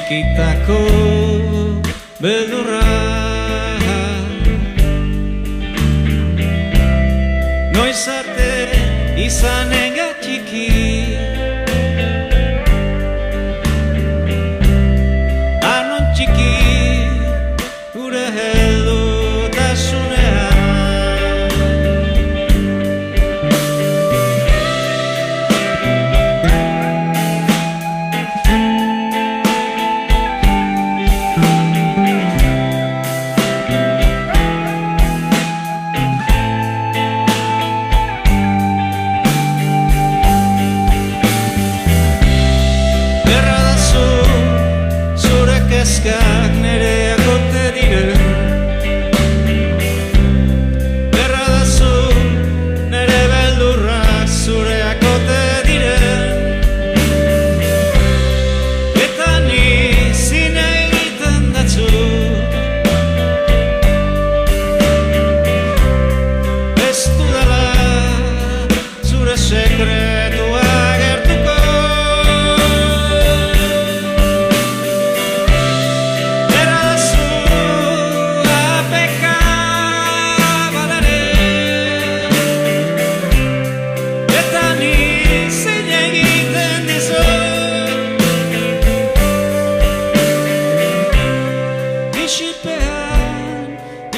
txikitako beldurra. Noiz arte izanenga txiki, anon txiki gure heldutasunean. Kezkak nereak ote diren, berra dazu nere beldurrak zureak ote diren, eta ni zine egiten datzu, ez dudala zure sekretua gertuko.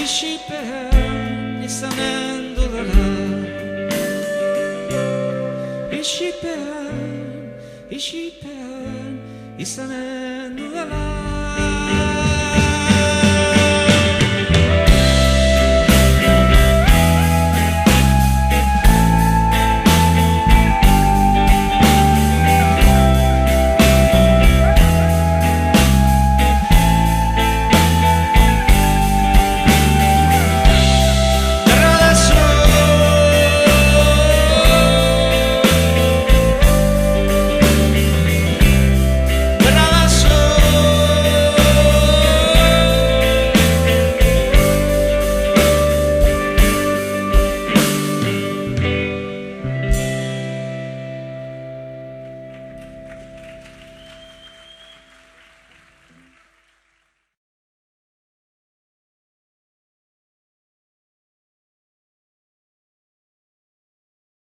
Isipean izanen dudala, isipean izanen dudala.